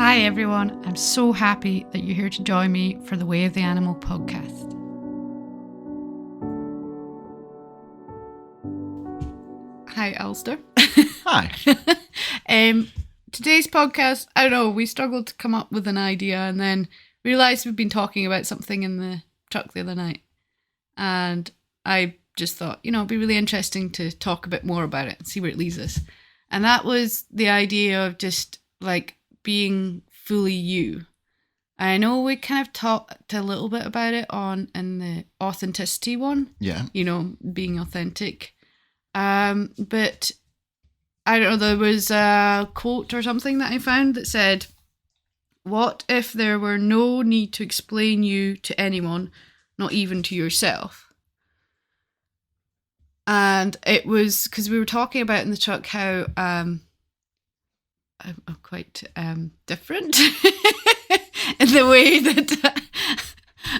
Hi everyone, I'm so happy that you're here to join me for the Way of the Animal podcast. Hi Alastair. Hi. Today's podcast, I don't know, we struggled to come up with an idea and then realised we've been talking about something in the truck the other night. And I just thought, it'd be really interesting to talk a bit more about it and see where it leads us. And that was the idea of just like being fully you. I know we kind of talked a little bit about it in the authenticity one. Yeah. Being authentic. But I don't know, there was a quote or something that I found that said, "What if there were no need to explain you to anyone, not even to yourself?" And it was because we were talking about in the truck how I'm quite different in the way that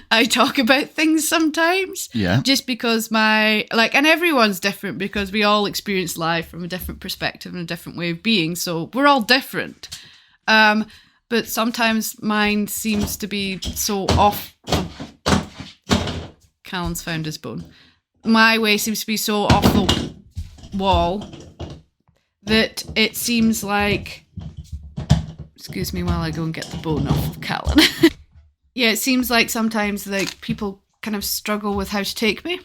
I talk about things sometimes. Yeah. Just because and everyone's different because we all experience life from a different perspective and a different way of being. So we're all different. But sometimes mine seems to be so off. Callan's found his bone. My way seems to be so off the wall that it seems like... Excuse me while I go and get the bone off of Callan. Yeah, it seems like sometimes people kind of struggle with how to take me.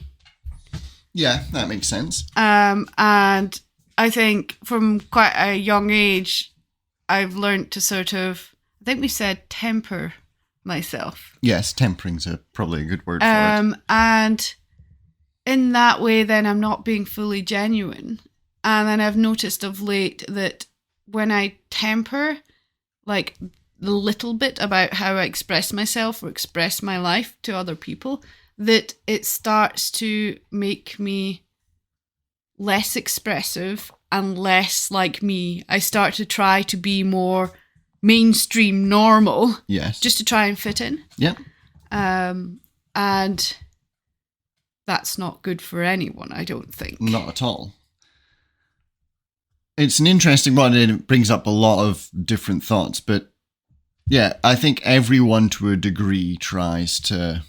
Yeah, that makes sense. And I think from quite a young age, I've learned to sort of, I think we said temper myself. Yes, tempering's probably a good word for it. And in that way, then I'm not being fully genuine. And then I've noticed of late that when I temper, like the little bit about how I express myself or express my life to other people, that it starts to make me less expressive and less like me. I start to try to be more mainstream normal. Yes. Just to try and fit in. Yeah. And that's not good for anyone, I don't think. Not at all. It's an interesting one and it brings up a lot of different thoughts, but yeah, I think everyone to a degree tries to,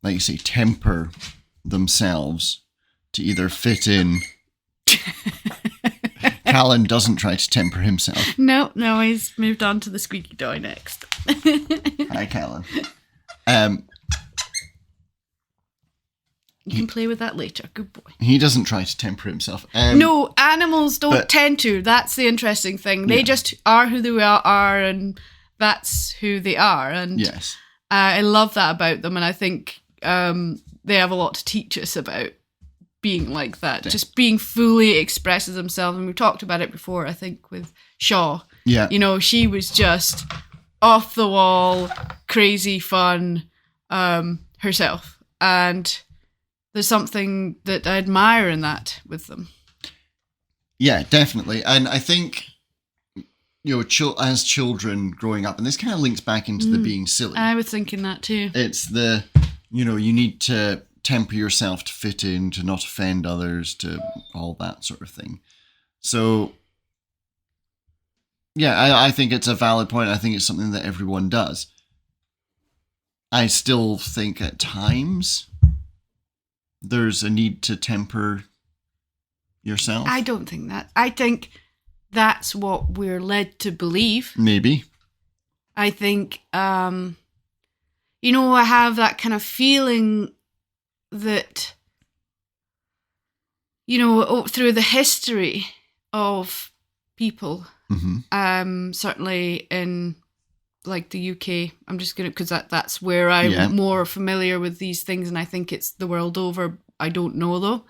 like you say, temper themselves to either fit in. Callan doesn't try to temper himself. No, he's moved on to the squeaky toy next. Hi, Callan. You can play with that later. Good boy. He doesn't try to temper himself. No, animals don't tend to. That's the interesting thing. They just are who they are, and that's who they are. And yes, I love that about them. And I think they have a lot to teach us about being like that. Just being fully expresses themselves. And we've talked about it before, I think, with Shaw. Yeah. She was just off the wall, crazy fun herself. And there's something that I admire in that with them. Yeah, definitely. And I think, as children growing up, and this kind of links back into the being silly. I was thinking that too. It's you need to temper yourself to fit in, to not offend others, to all that sort of thing. So, yeah, I think it's a valid point. I think it's something that everyone does. I still think at times there's a need to temper yourself. I don't think that. I think that's what we're led to believe. Maybe. I think, I have that kind of feeling that, through the history of people, certainly in like the UK, I'm just going to, because that's where I'm more familiar with these things, and I think it's the world over, I don't know though,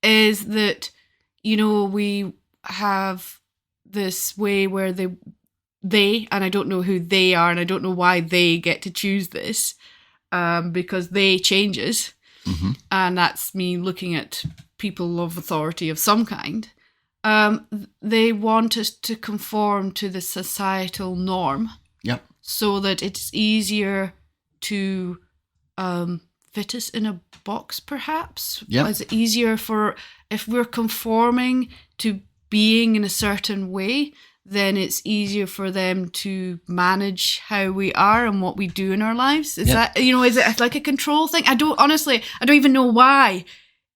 is that, we have this way where they, and I don't know who they are, and I don't know why they get to choose this, because they changes, and that's me looking at people of authority of some kind. They want us to conform to the societal norm. Yep. So that it's easier to fit us in a box, perhaps? Yep. Is it easier if we're conforming to being in a certain way, then it's easier for them to manage how we are and what we do in our lives. Is that, is it like a control thing? I don't even know why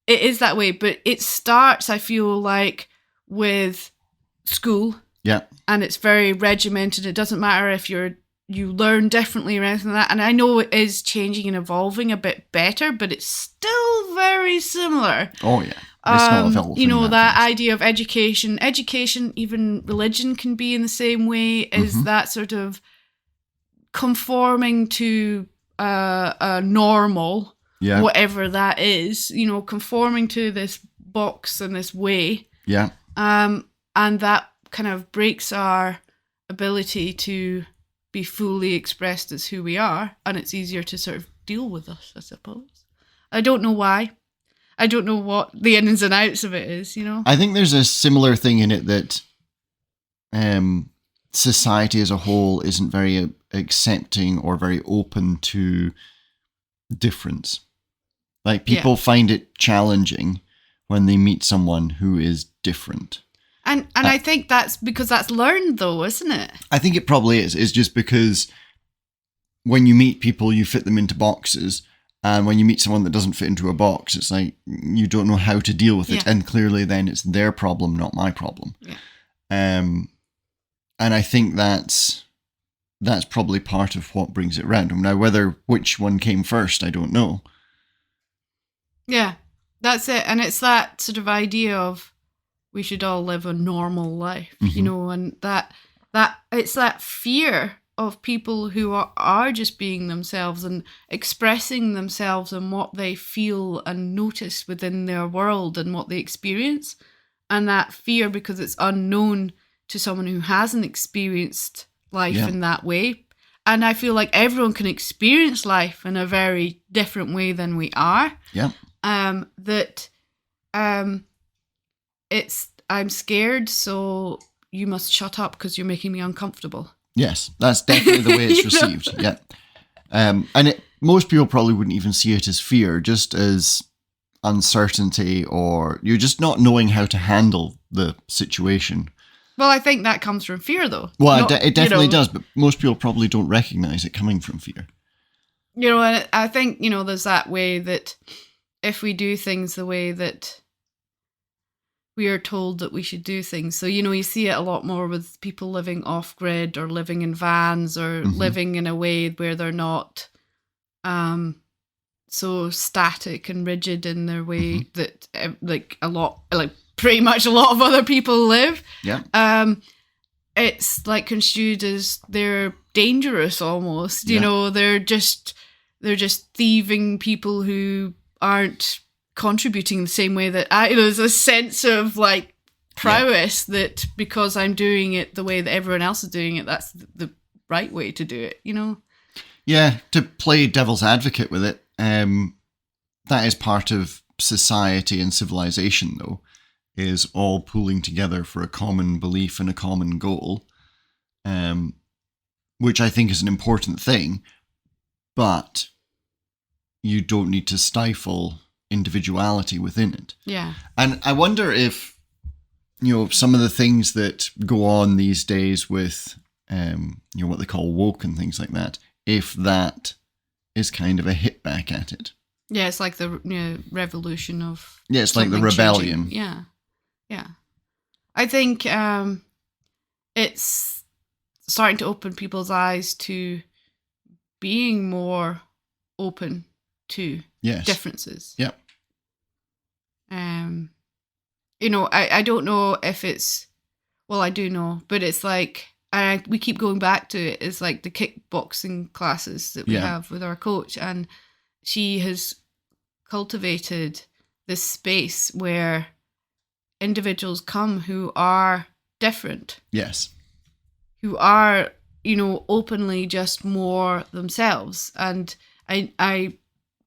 it is that way, but it starts, I feel like, with school. Yeah. And it's very regimented. It doesn't matter if you learn differently or anything like that. And I know it is changing and evolving a bit better, but it's still very similar. Oh, yeah. That idea of education, even religion can be in the same way as that sort of conforming to a normal, whatever that is, conforming to this box and this way. Yeah. And that kind of breaks our ability to be fully expressed as who we are, and it's easier to sort of deal with us, I suppose. I don't know why. I don't know what the ins and outs of it is, I think there's a similar thing in it that society as a whole isn't very accepting or very open to difference. Like, people find it challenging when they meet someone who is different. And I think that's because that's learned, though, isn't it? I think it probably is. It's just because when you meet people, you fit them into boxes. And when you meet someone that doesn't fit into a box, it's like you don't know how to deal with it. And clearly then it's their problem, not my problem. Yeah. And I think that's probably part of what brings it round. Now, which one came first, I don't know. Yeah, that's it. And it's that sort of idea of we should all live a normal life, and that it's that fear of people who are just being themselves and expressing themselves and what they feel and notice within their world and what they experience. And that fear, because it's unknown to someone who hasn't experienced life in that way. And I feel like everyone can experience life in a very different way than we are. Yeah. I'm scared, so you must shut up because you're making me uncomfortable. Yes, that's definitely the way it's received. Yeah. And most people probably wouldn't even see it as fear, just as uncertainty, or you're just not knowing how to handle the situation. Well, I think that comes from fear, though. Well, it definitely does, but most people probably don't recognize it coming from fear. And I think, there's that way that if we do things the way that we are told that we should do things. So, you see it a lot more with people living off-grid or living in vans or living in a way where they're not so static and rigid in their way that pretty much a lot of other people live. Yeah. It's like construed as they're dangerous almost. They're just thieving people who aren't contributing the same way that there's a sense of like prowess that because I'm doing it the way that everyone else is doing it, that's the right way to do it, Yeah, to play devil's advocate with it, that is part of society and civilization, though, is all pooling together for a common belief and a common goal, which I think is an important thing, but you don't need to stifle individuality within it. Yeah. And I wonder if, some of the things that go on these days with, what they call woke and things like that, if that is kind of a hit back at it. Yeah, it's like the revolution of... Yeah, it's like the rebellion. Changing. Yeah. Yeah. I think it's starting to open people's eyes to being more open to differences. Yeah. I don't know if it's... Well, I do know, but it's like... we keep going back to it. It's like the kickboxing classes that we have with our coach, and she has cultivated this space where individuals come who are different. Yes. Who are, openly just more themselves. And I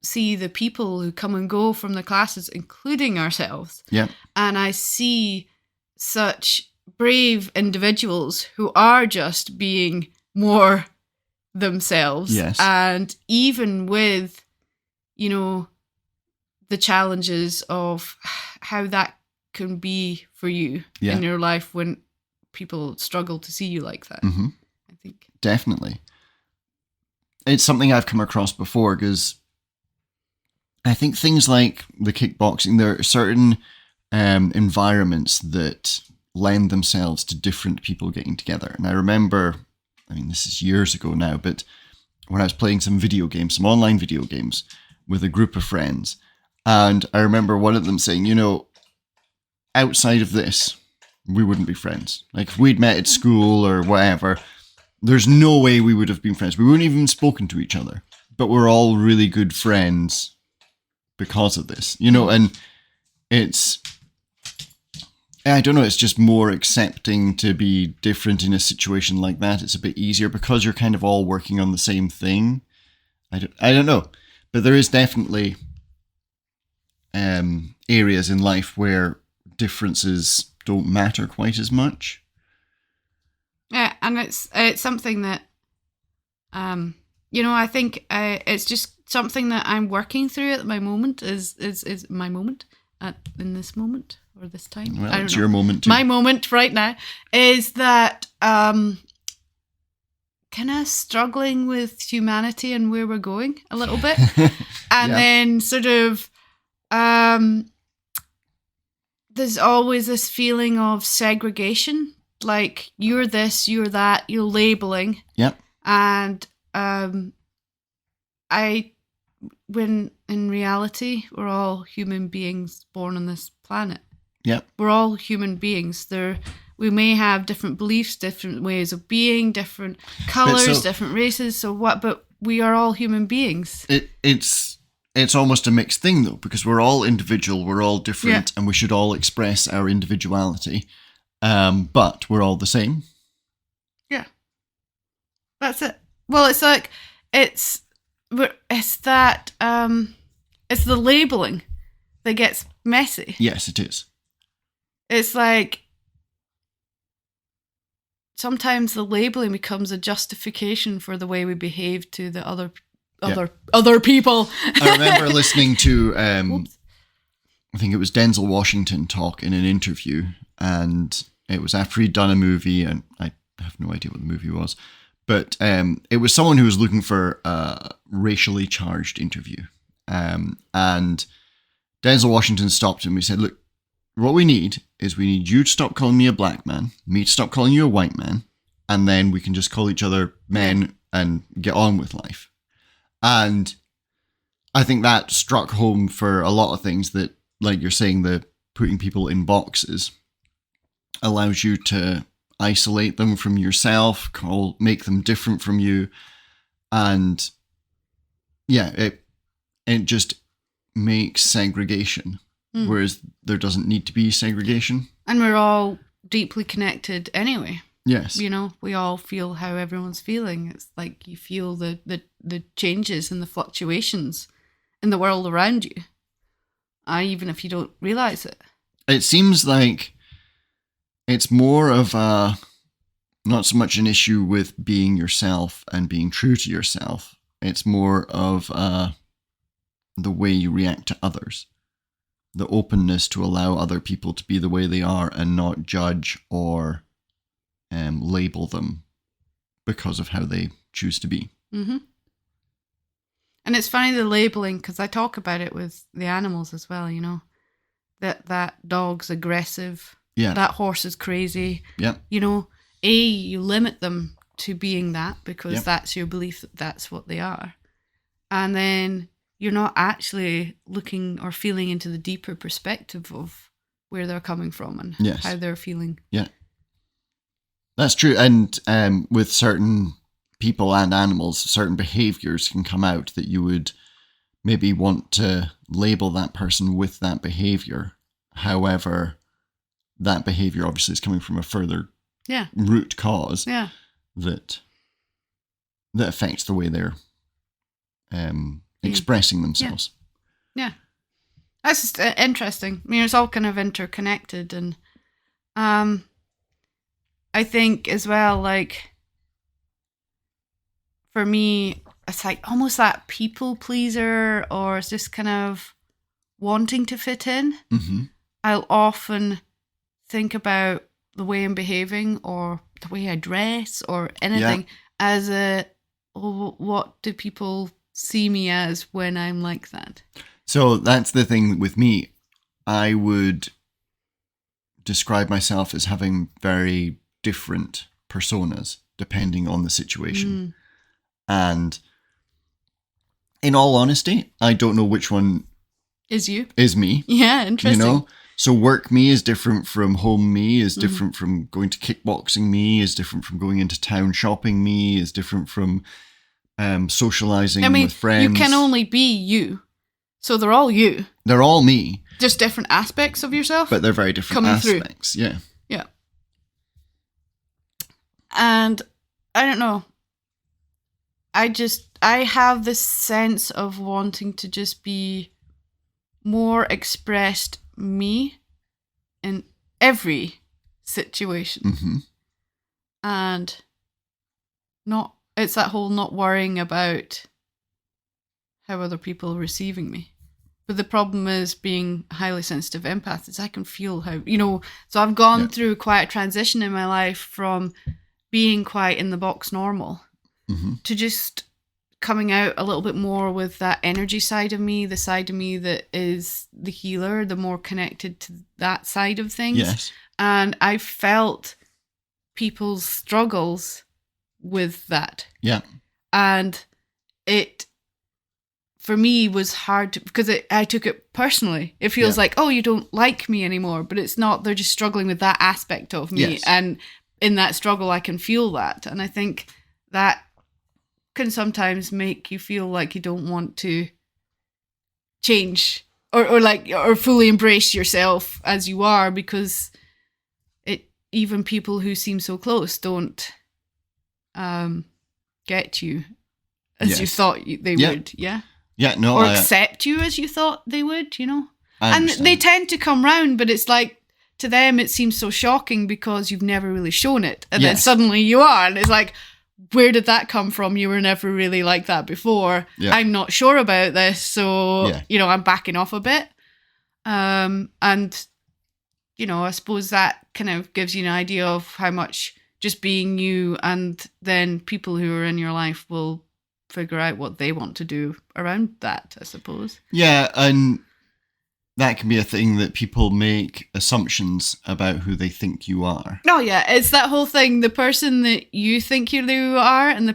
see the people who come and go from the classes, including ourselves. Yeah. And I see such brave individuals who are just being more themselves. Yes. And even with, the challenges of how that can be for you in your life when people struggle to see you like that. I think definitely. It's something I've come across before, because I think things like the kickboxing, there are certain environments that lend themselves to different people getting together. And I remember, I mean, this is years ago now, but when I was playing some video games, some online video games with a group of friends, and I remember one of them saying, you know, outside of this, we wouldn't be friends. Like, if we'd met at school or whatever, there's no way we would have been friends. We wouldn't even spoken to each other, but we're all really good friends because of this, you know. And it's, I don't know, it's just more accepting to be different in a situation like that. It's a bit easier because you're kind of all working on the same thing. I don't know, but there is definitely areas in life where differences don't matter quite as much. Yeah, and it's something that, you know, I think it's just something that I'm working through at my moment. Is my moment in this moment or this time? Well, it's your moment too. My moment right now is that kind of struggling with humanity and where we're going a little bit, and then sort of there's always this feeling of segregation, like you're this, you're that, you're labeling. Yep. And when in reality, we're all human beings born on this planet. Yep. We're all human beings. We may have different beliefs, different ways of being, different colours, different races, but we are all human beings. It's almost a mixed thing, though, because we're all individual, we're all different, and we should all express our individuality. But we're all the same. Yeah. That's it. Well, it's like, it's the labeling that gets messy. Yes, it is. It's like, sometimes the labeling becomes a justification for the way we behave to the other people. I remember listening to, I think it was Denzel Washington talk in an interview, and it was after he'd done a movie, and I have no idea what the movie was, but it was someone who was looking for a racially charged interview. And Denzel Washington stopped him. He said, look, what we need you to stop calling me a black man, me to stop calling you a white man, and then we can just call each other men and get on with life. And I think that struck home for a lot of things that, like you're saying, the putting people in boxes allows you to isolate them from yourself, make them different from you. And it just makes segregation, whereas there doesn't need to be segregation. And we're all deeply connected anyway. Yes. You know, we all feel how everyone's feeling. It's like you feel the changes and the fluctuations in the world around you, even if you don't realise it. It seems like it's more of not so much an issue with being yourself and being true to yourself. It's more of the way you react to others. The openness to allow other people to be the way they are and not judge or label them because of how they choose to be. Mm-hmm. And it's funny, the labeling, because I talk about it with the animals as well, you know, that dog's aggressive, that horse is crazy. You know, you limit them to being that because that's your belief that that's what they are. And then you're not actually looking or feeling into the deeper perspective of where they're coming from and how they're feeling. Yeah. That's true. And with certain people and animals, certain behaviors can come out that you would maybe want to label that person with that behavior. However, that behavior obviously is coming from a further root cause that affects the way they're expressing themselves. Yeah. That's just interesting. I mean, it's all kind of interconnected, and I think as well, like, for me, it's like almost that people pleaser, or it's just kind of wanting to fit in. Mm-hmm. I'll often think about the way I'm behaving or the way I dress or anything as what do people see me as when I'm like that? So that's the thing with me. I would describe myself as having very different personas depending on the situation. And in all honesty, I don't know which one is me. Yeah, interesting. So work me is different from home me, is different from going to kickboxing me, is different from going into town shopping me, is different from socializing with friends. You can only be you. So they're all you. They're all me. Just different aspects of yourself. But they're very different aspects. Through. Yeah. And I don't know. I have this sense of wanting to just be more expressed me in every situation. And it's that whole not worrying about how other people are receiving me. But the problem is being a highly sensitive empath is I can feel how, so I've gone through quite a transition in my life from being quite in the box normal to just coming out a little bit more with that energy side of me, the side of me that is the healer, the more connected to that side of things. Yes. And I felt people's struggles with that. Yeah. And it, for me, was hard because I took it personally. It feels like, oh, you don't like me anymore, but it's not. They're just struggling with that aspect of me. Yes. And in that struggle, I can feel that. And I think that can sometimes make you feel like you don't want to change or fully embrace yourself as you are, because even people who seem so close don't get you as you thought they would. Yeah, no. Or accept you as you thought they would, And they tend to come round, but it's like, to them it seems so shocking because you've never really shown it. And then suddenly you are, and it's like, where did that come from? You were never really like that before. Yeah. I'm not sure about this, so, I'm backing off a bit. And, I suppose that kind of gives you an idea of how much just being you, and then people who are in your life will figure out what they want to do around that, I suppose. Yeah, and that can be a thing that people make assumptions about who they think you are. Oh yeah, it's that whole thing, the person that you think you are and the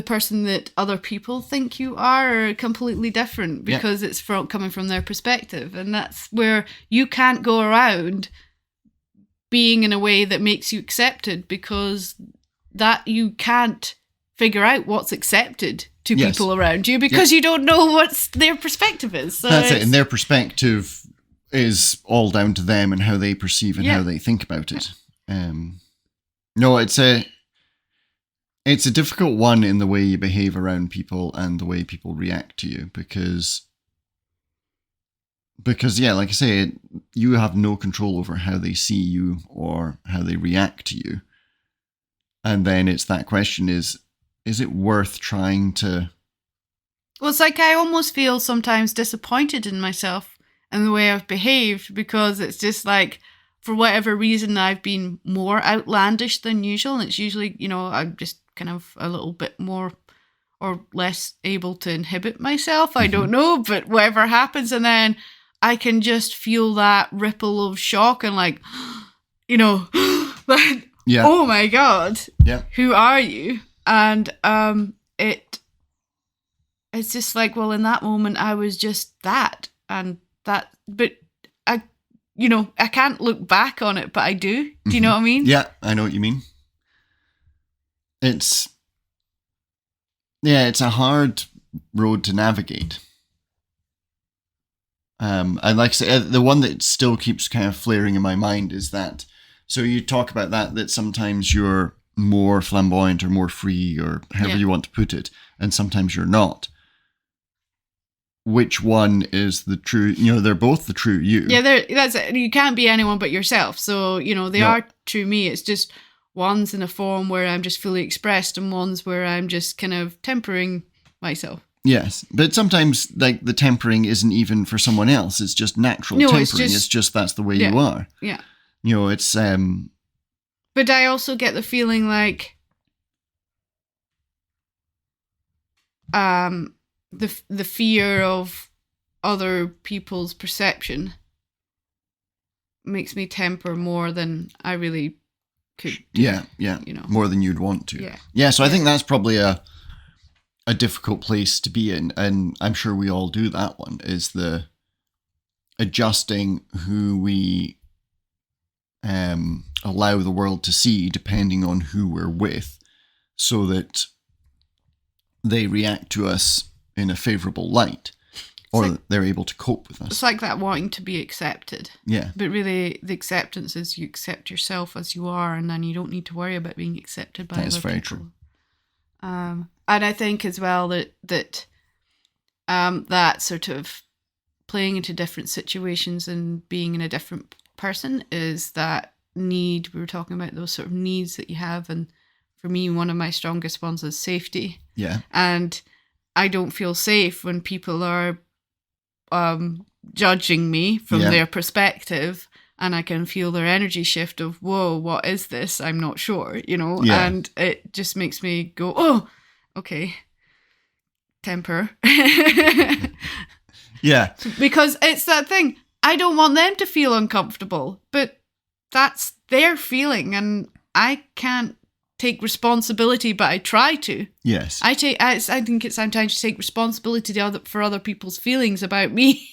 person that other people think you are completely different, because it's coming from their perspective. And that's where you can't go around being in a way that makes you accepted, because that you can't figure out what's accepted to people around you, because you don't know what their perspective is. So that's it. And their perspective is all down to them and how they perceive and how they think about it. No, it's a difficult one in the way you behave around people and the way people react to you, because like I say, you have no control over how they see you or how they react to you. And then it's that question is it worth trying to... Well, it's like I almost feel sometimes disappointed in myself and the way I've behaved, because it's just like, for whatever reason, I've been more outlandish than usual. And it's usually, I'm just kind of a little bit more or less able to inhibit myself. I don't know, but whatever happens. And then I can just feel that ripple of shock and like, like, oh my God, who are you? And it's just like, well, in that moment, I was just that and that, but I can't look back on it, but I do. Do you know what I mean? Yeah, I know what you mean. It's a hard road to navigate. And like I say, the one that still keeps kind of flaring in my mind is that, so you talk about that sometimes you're more flamboyant or more free or however you want to put it, and sometimes you're not. Which one is the true, they're both the true you. Yeah, that's it. You can't be anyone but yourself. So, they are true me. It's just one's in a form where I'm just fully expressed and one's where I'm just kind of tempering myself. Yes, but sometimes like the tempering isn't even for someone else. It's just natural tempering. It's just that's the way you are. Yeah. it's But I also get the feeling like the fear of other people's perception makes me temper more than I really could do, yeah, more than you'd want to. So I think that's probably a difficult place to be in, and I'm sure we all do that one, is the adjusting who we allow the world to see depending on who we're with, so that they react to us in a favourable light, or they're able to cope with us. It's like that wanting to be accepted. Yeah. But really, the acceptance is you accept yourself as you are, and then you don't need to worry about being accepted by other people. That is very true. And I think as well that that sort of playing into different situations and being in a different person is that need. We were talking about those sort of needs that you have, and for me, one of my strongest ones is safety. Yeah. And I don't feel safe when people are judging me from their perspective, and I can feel their energy shift of, whoa, what is this? I'm not sure, and it just makes me go, oh, okay, temper. Yeah. Because it's that thing. I don't want them to feel uncomfortable, but that's their feeling, and I can't take responsibility, but I try to. Yes. I think it's time to take responsibility for other people's feelings about me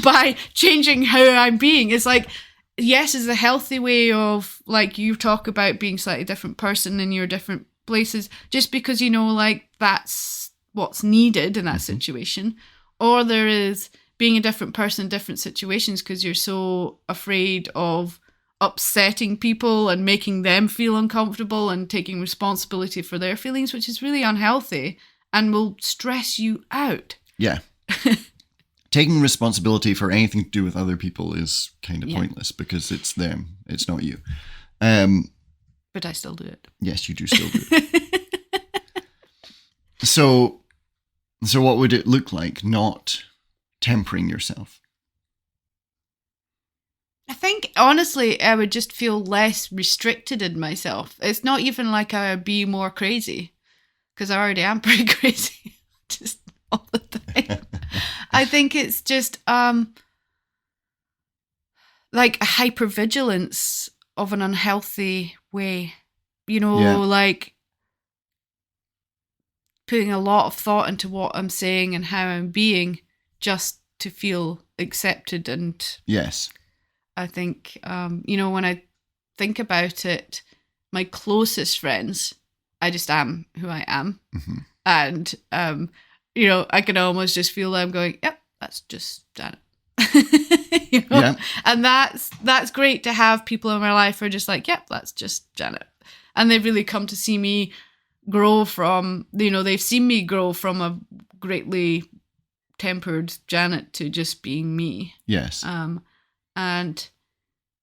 by changing how I'm being. It's like, yes, it's a healthy way of, like, you talk about being a slightly different person in your different places, just because, like, that's what's needed in that situation. Or there is being a different person in different situations because you're so afraid of upsetting people and making them feel uncomfortable and taking responsibility for their feelings, which is really unhealthy and will stress you out. Yeah. Taking responsibility for anything to do with other people is kind of pointless because it's them, it's not you. But I still do it. Yes, you do still do it. So what would it look like not tempering yourself? I think, honestly, I would just feel less restricted in myself. It's not even like I would be more crazy, because I already am pretty crazy, just all the time. I think it's just like a hypervigilance of an unhealthy way. Like putting a lot of thought into what I'm saying and how I'm being just to feel accepted. And yes. I think, when I think about it, my closest friends, I just am who I am. Mm-hmm. And, I can almost just feel them going, yep, that's just Janet. Yeah. And that's great to have people in my life who are just like, yep, that's just Janet. And they've really come to see me grow from, they've seen me grow from a greatly tempered Janet to just being me. Yes. And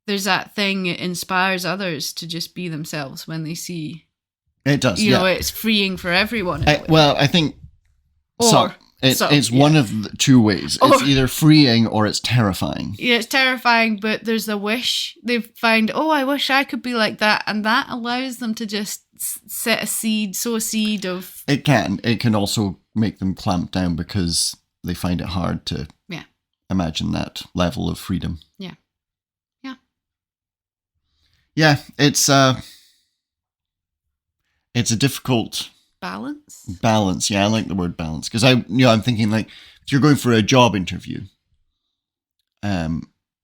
there's that thing, it inspires others to just be themselves when they see. It does, it's freeing for everyone. I think it's one of the two ways. It's either freeing or it's terrifying. Yeah, it's terrifying, but there's a wish. They find, I wish I could be like that. And that allows them to just sow a seed of... It can also make them clamp down because they find it hard to imagine that level of freedom. Yeah, it's a difficult balance. Yeah, I like the word balance because I'm thinking, like, if you're going for a job interview,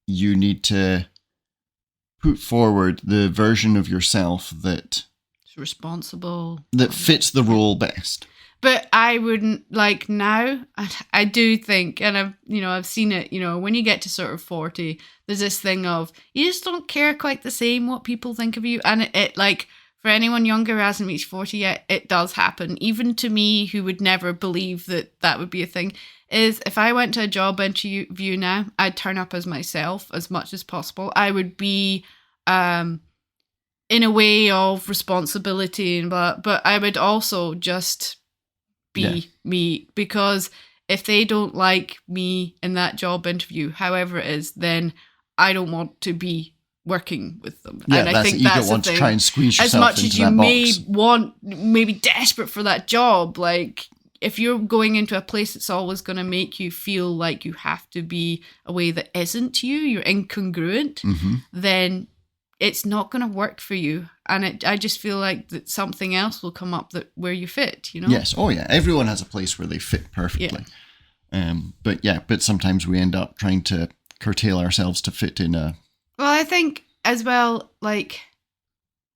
you need to put forward the version of yourself that's responsible, that fits the role best. But I wouldn't, like, now, I do think, and I've seen it, when you get to sort of 40, there's this thing of, you just don't care quite the same what people think of you. And it like, for anyone younger who hasn't reached 40 yet, it does happen. Even to me, who would never believe that would be a thing, is if I went to a job interview now, I'd turn up as myself as much as possible. I would be, in a way of responsibility, but I would also just be me, because if they don't like me in that job interview, however it is, then I don't want to be working with them. Yeah, and I think you don't want to try and squeeze yourself as much into as you that may box. want, maybe desperate for that job, like if you're going into a place that's always going to make you feel like you have to be a way that isn't you, you're incongruent, then it's not going to work for you. And I just feel like that something else will come up that where you fit, you know? Yes. Oh, yeah. Everyone has a place where they fit perfectly. Yeah. But sometimes we end up trying to curtail ourselves to fit in a... Well, I think as well, like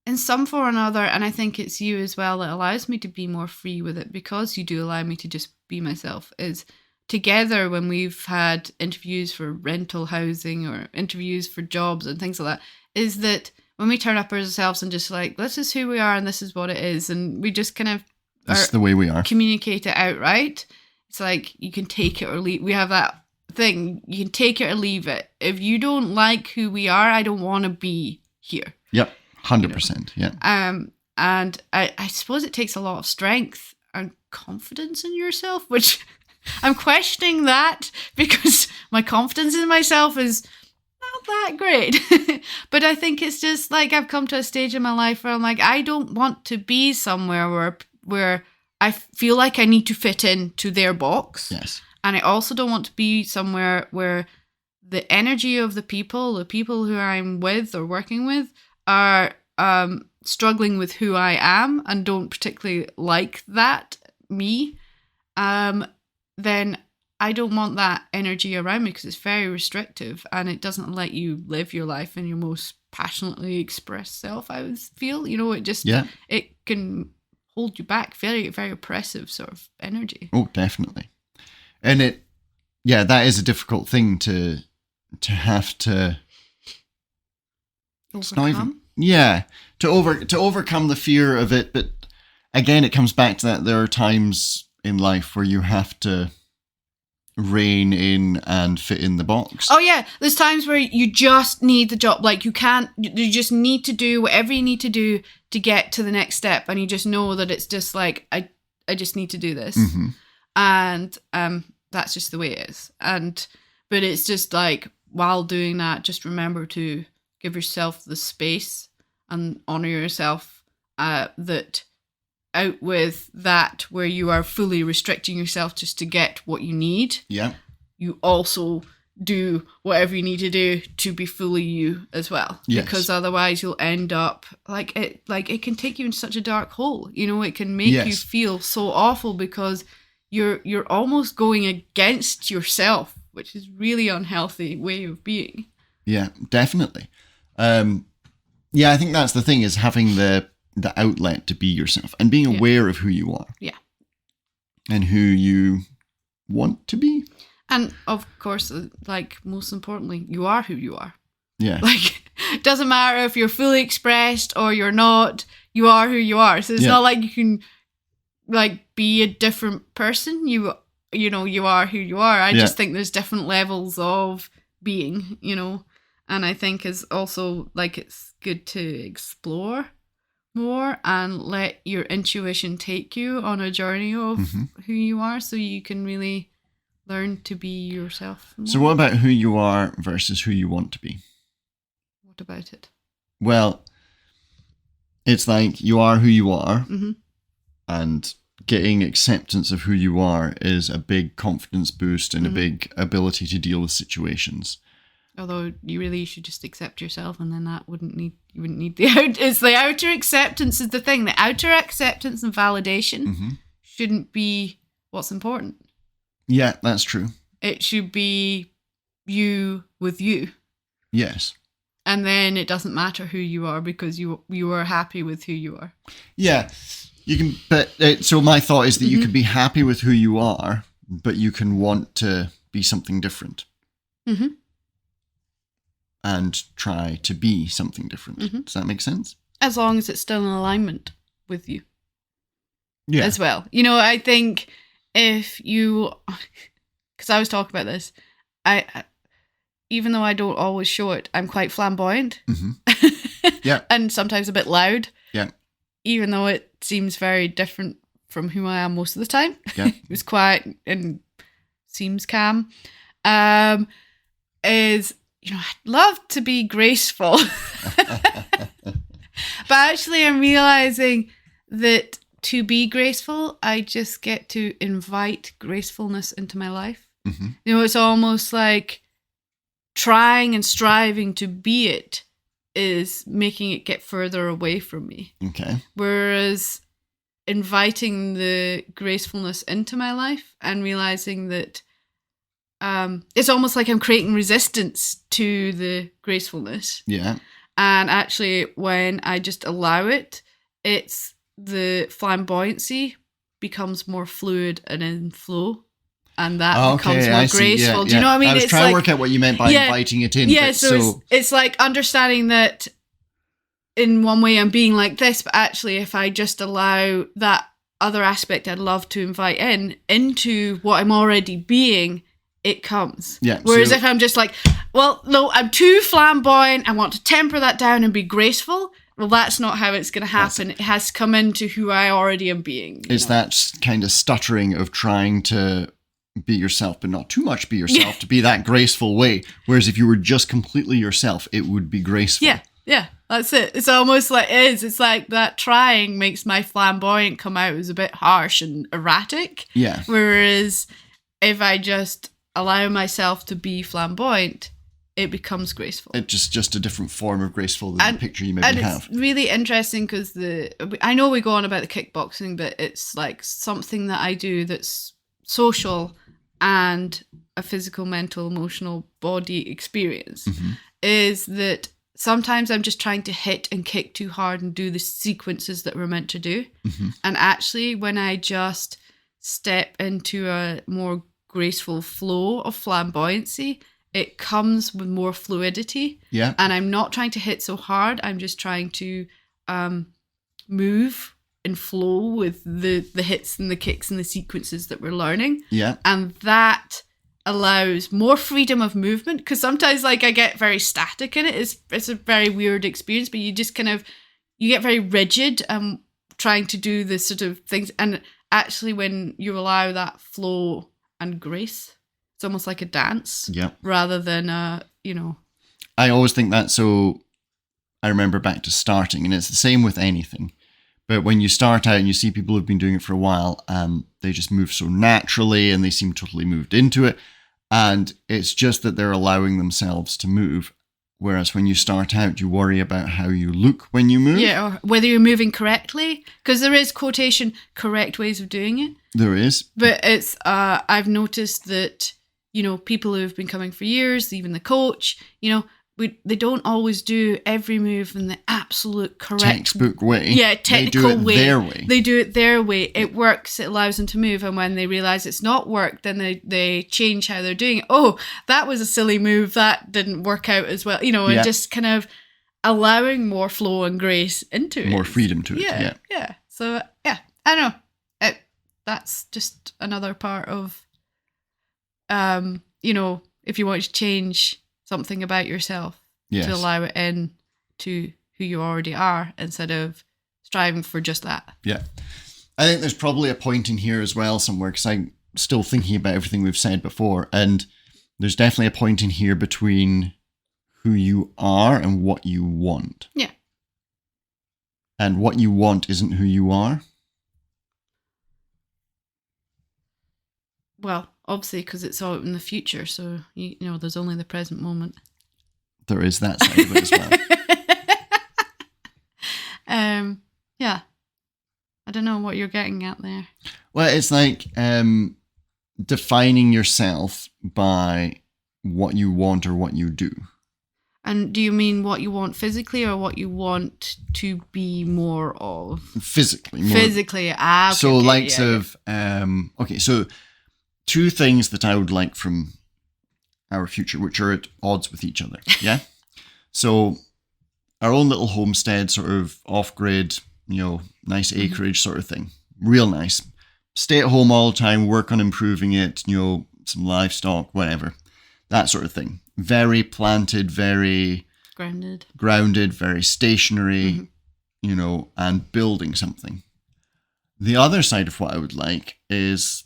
in some form or another, and I think it's you as well that allows me to be more free with it, because you do allow me to just be myself, is together when we've had interviews for rental housing or interviews for jobs and things like that, is that when we turn up ourselves and just like, this is who we are and this is what it is, and we just kind of this is the way we are, communicate it outright. It's like you can take it or leave. We have that thing, you can take it or leave it. If you don't like who we are, I don't want to be here. Yep, 100%. You know? Yeah. And I suppose it takes a lot of strength and confidence in yourself, which I'm questioning that, because my confidence in myself is not that great. But I think it's just like I've come to a stage in my life where I'm like, I don't want to be somewhere where I feel like I need to fit into their box. Yes. And I also don't want to be somewhere where the energy of the people who I'm with or working with are struggling with who I am and don't particularly like that, me. Then I don't want that energy around me, because it's very restrictive and it doesn't let you live your life in your most passionately expressed self, I would feel. You know, it can hold you back. Very, very oppressive sort of energy. Oh, definitely. And that is a difficult thing to have to overcome. It's not even, to overcome the fear of it. But again, it comes back to that there are times in life where you have to rein in and fit in the box. Oh yeah, there's times where you just need the job. Like you just need to do whatever you need to do to get to the next step, and you just know that it's just like I just need to do this, and that's just the way it is. But it's just like, while doing that, just remember to give yourself the space and honor yourself. That out with that where you are fully restricting yourself just to get what you need. Yeah. You also do whatever you need to do to be fully you as well. Yes. Because otherwise you'll end up it can take you into such a dark hole. You know, it can make you feel so awful because you're almost going against yourself, which is really unhealthy way of being. Yeah, definitely. I think that's the thing, is having the outlet to be yourself and being aware of who you are. Yeah. And who you want to be. And of course, like most importantly, you are who you are. Yeah. Like, it doesn't matter if you're fully expressed or you're not, you are who you are. So it's not like you can like be a different person. You know, you are who you are. I just think there's different levels of being, you know, and I think is also like it's good to explore more and let your intuition take you on a journey of who you are, so you can really learn to be yourself more. So what about who you are versus who you want to be? What about it? Well, it's like you are who you are, and getting acceptance of who you are is a big confidence boost and a big ability to deal with situations. Although you should just accept yourself, and then you wouldn't need the out. It's the outer acceptance is the thing. The outer acceptance and validation shouldn't be what's important. Yeah, that's true. It should be you with you. Yes. And then it doesn't matter who you are, because you are happy with who you are. Yeah, you can. But so my thought is that you can be happy with who you are, but you can want to be something different. And try to be something different. Does that make sense? As long as it's still in alignment with you. Yeah. As well. You know, I think if you... Because I was talking about this. I even though I don't always show it, I'm quite flamboyant. Yeah. And sometimes a bit loud. Yeah. Even though it seems very different from who I am most of the time. Yeah. Who's quiet and seems calm. I'd love to be graceful. But actually I'm realizing that to be graceful, I just get to invite gracefulness into my life. Mm-hmm. It's almost like trying and striving to be it is making it get further away from me. Okay. Whereas inviting the gracefulness into my life and realizing that it's almost like I'm creating resistance to the gracefulness. Yeah. And actually, when I just allow it, it's the flamboyancy becomes more fluid and in flow. And that becomes more graceful. Yeah, Do you know what I mean? I was trying to work out what you meant by inviting it in. Yeah, so it's like understanding that in one way I'm being like this, but actually if I just allow that other aspect I'd love to invite into what I'm already being, it comes. Yeah. Whereas if I'm just like, well, no, I'm too flamboyant, I want to temper that down and be graceful, well, that's not how it's going to happen. It has to come into who I already am being. It's that kind of stuttering of trying to be yourself, but not too much be yourself, to be that graceful way. Whereas if you were just completely yourself, it would be graceful. Yeah, that's it. It's almost like it's like that trying makes my flamboyant come out as a bit harsh and erratic. Yeah. Whereas if I just allow myself to be flamboyant, it becomes graceful. It's just a different form of graceful than the picture you maybe have. It's really interesting because I know we go on about the kickboxing, but it's like something that I do that's social and a physical, mental, emotional body experience. Mm-hmm. Is that sometimes I'm just trying to hit and kick too hard and do the sequences that we're meant to do. Mm-hmm. And actually, when I just step into a more graceful flow of flamboyancy, it comes with more fluidity. Yeah. And I'm not trying to hit so hard. I'm just trying to move and flow with the hits and the kicks and the sequences that we're learning. Yeah. And that allows more freedom of movement, because sometimes like I get very static in it. It's a very weird experience, but you just kind of, you get very rigid trying to do this sort of things. And actually when you allow that flow and grace, it's almost like a dance. Yeah. Rather than I always think that. So I remember back to starting, and it's the same with anything. But when you start out and you see people who've been doing it for a while, they just move so naturally and they seem totally moved into it. And it's just that they're allowing themselves to move. Whereas when you start out, you worry about how you look when you move. Yeah, or whether you're moving correctly. Because there is, quotation, correct ways of doing it. There is. But it's, I've noticed that, people who've been coming for years, even the coach, they don't always do every move in the absolute correct textbook way. Yeah, technical they do it their way. They do it their way. It works. It allows them to move. And when they realize it's not worked, then they change how they're doing it. Oh, that was a silly move. That didn't work out as well. And just kind of allowing more flow and grace into it. More freedom to it. Yeah. So, I don't know. That's just another part of, if you want to change something about yourself, to allow it in to who you already are instead of striving for just that. Yeah. I think there's probably a point in here as well somewhere, because I'm still thinking about everything we've said before, and there's definitely a point in here between who you are and what you want. Yeah. And what you want isn't who you are. Well, obviously, because it's all in the future, so there's only the present moment. There is that side of it as well. Yeah. I don't know what you're getting at there. Well, it's like defining yourself by what you want or what you do. And do you mean what you want physically or what you want to be more of? Physically. Physically. Okay, so likes of, so two things that I would like from our future, which are at odds with each other. Yeah. So our own little homestead, sort of off-grid, nice acreage sort of thing. Real nice. Stay at home all the time, work on improving it, some livestock, whatever. That sort of thing. Very planted, very grounded, very stationary, and building something. The other side of what I would like is,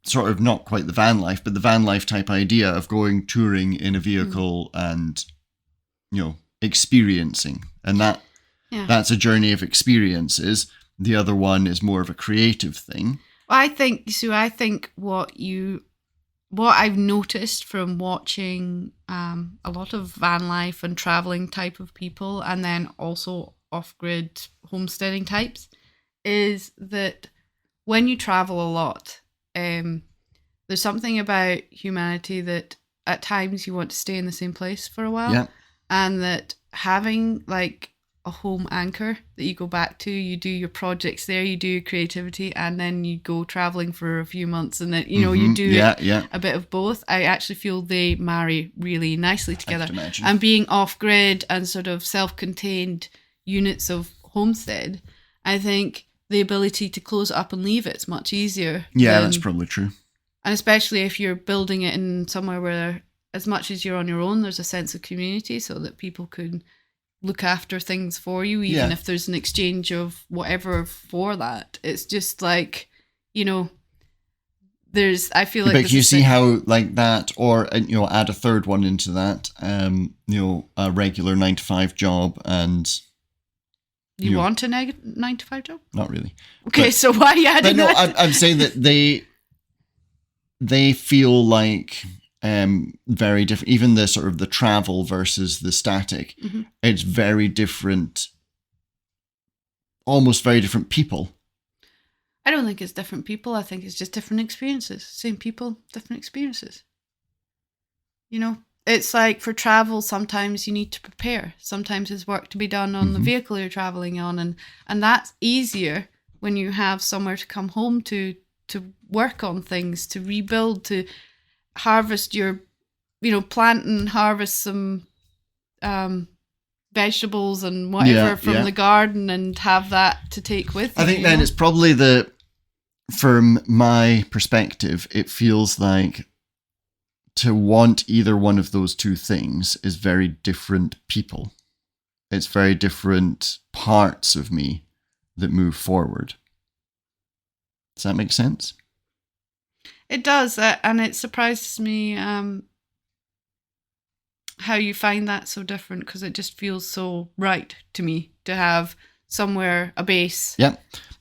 sort of not quite the van life, but the van life type idea of going touring in a vehicle and, experiencing. And that's a journey of experiences. The other one is more of a creative thing. I think what I've noticed from watching a lot of van life and traveling type of people, and then also off-grid homesteading types, is that when you travel a lot, there's something about humanity that at times you want to stay in the same place for a while. Yeah. And that having like a home anchor that you go back to, you do your projects there, you do your creativity, and then you go traveling for a few months, and then you do a bit of both. I actually feel they marry really nicely together. And being off grid and sort of self-contained units of homestead, I think the ability to close it up and leave it's much easier. Yeah, that's probably true. And especially if you're building it in somewhere where, as much as you're on your own, there's a sense of community so that people could look after things for you, even if there's an exchange of whatever for that. It's just like, I feel like... But you see how like that, or, add a third one into that, a regular 9-to-5 job and... You want a 9-to-5 job? Not really. Okay, so why are you adding that? But no, I'm saying that they feel like... very different. Even the sort of the travel versus the static, it's very different, almost very different people. I don't think it's different people. I think it's just different experiences. Same people, different experiences. It's like for travel, sometimes you need to prepare. Sometimes there's work to be done on the vehicle you're traveling on, and that's easier when you have somewhere to come home to work on things, to rebuild, to harvest your, plant and harvest some vegetables and whatever from the garden and have that to take with you. I think then it's probably from my perspective, it feels like to want either one of those two things is very different people. It's very different parts of me that move forward. Does that make sense? It does, and it surprises me how you find that so different, because it just feels so right to me to have somewhere a base,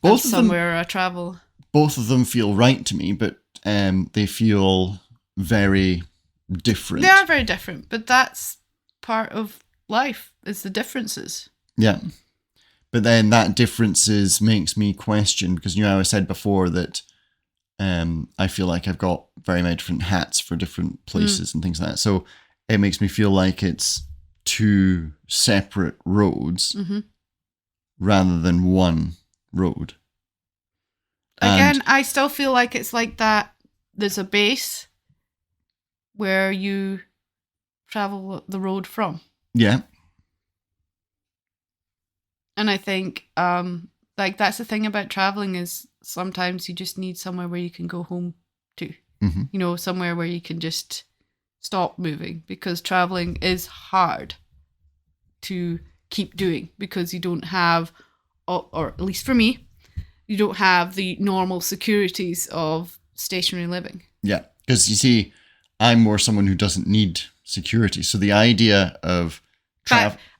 both of somewhere a travel. Both of them feel right to me, but they feel very different. They are very different, but that's part of life, is the differences. Yeah, but then that differences makes me question, because I said before that. I feel like I've got very many different hats for different places and things like that. So it makes me feel like it's two separate roads rather than one road. Again, I still feel like it's like that. There's a base where you travel the road from. Yeah. And I think that's the thing about traveling is sometimes you just need somewhere where you can go home to, somewhere where you can just stop moving, because traveling is hard to keep doing because you don't have, or at least for me, you don't have the normal securities of stationary living. Yeah, because you see, I'm more someone who doesn't need security. So the idea of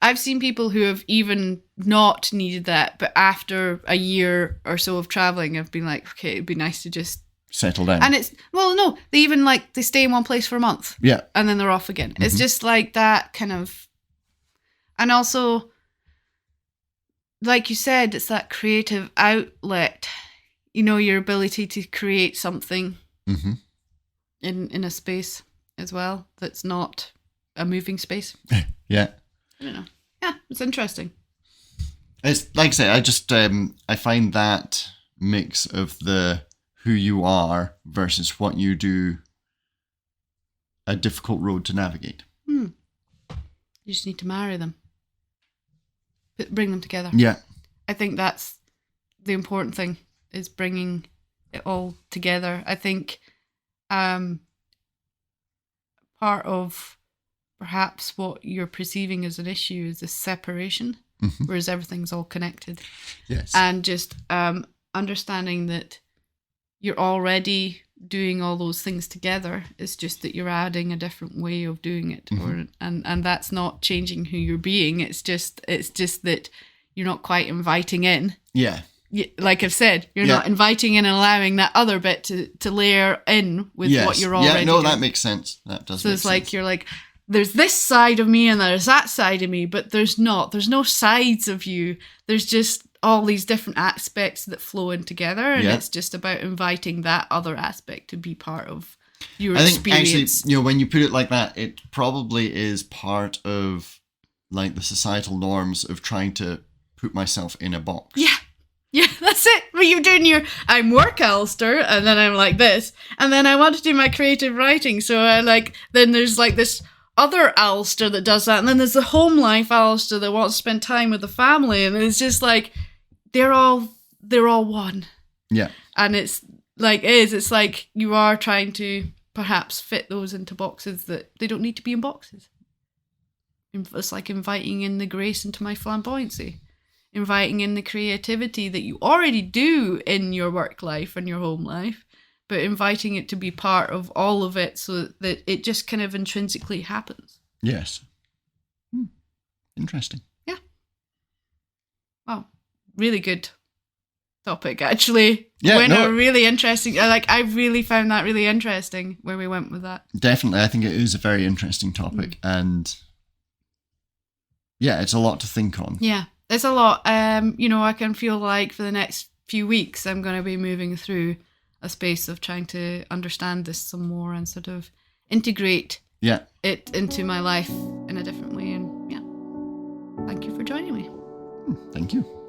I've seen people who have even not needed that, but after a year or so of traveling, have been like, okay, it'd be nice to just settle down. And it's, no, they even they stay in one place for a month. Yeah. And then they're off again. It's just like that kind of, and also, like you said, it's that creative outlet, your ability to create something in a space as well that's not a moving space. Yeah. I don't know. Yeah, it's interesting. It's like I say, I just I find that mix of the who you are versus what you do a difficult road to navigate. You just need to marry them. Bring them together. Yeah. I think that's the important thing, is bringing it all together. I think part of perhaps what you're perceiving as an issue is this separation, whereas everything's all connected. Yes. And just understanding that you're already doing all those things together. It's just that you're adding a different way of doing it, and that's not changing who you're being. It's just that you're not quite inviting in. Yeah. Like I've said, you're not inviting in and allowing that other bit to layer in with what you're already doing. That makes sense. That does. So it's like you're like, there's this side of me and there's that side of me, but there's no sides of you. There's just all these different aspects that flow in together, and it's just about inviting that other aspect to be part of your experience. Actually, when you put it like that, it probably is part of like the societal norms of trying to put myself in a box. Yeah, that's it. But you're doing I'm work Alastair, and then I'm like this, and then I want to do my creative writing, so then there's like this other Alastair that does that, and then there's the home life Alastair that wants to spend time with the family, and it's just like they're all one. Yeah. And it's like you are trying to perhaps fit those into boxes that they don't need to be in boxes. It's like inviting in the grace into my flamboyancy, inviting in the creativity that you already do in your work life and your home life, but inviting it to be part of all of it so that it just kind of intrinsically happens. Yes. Interesting. Yeah. Wow. Really good topic, actually. Yeah, really interesting. I really found that really interesting where we went with that. Definitely. I think it is a very interesting topic, and yeah, it's a lot to think on. Yeah, it's a lot. I can feel like for the next few weeks, I'm going to be moving through a space of trying to understand this some more and sort of integrate it into my life in a different way. And yeah, thank you for joining me. Thank you.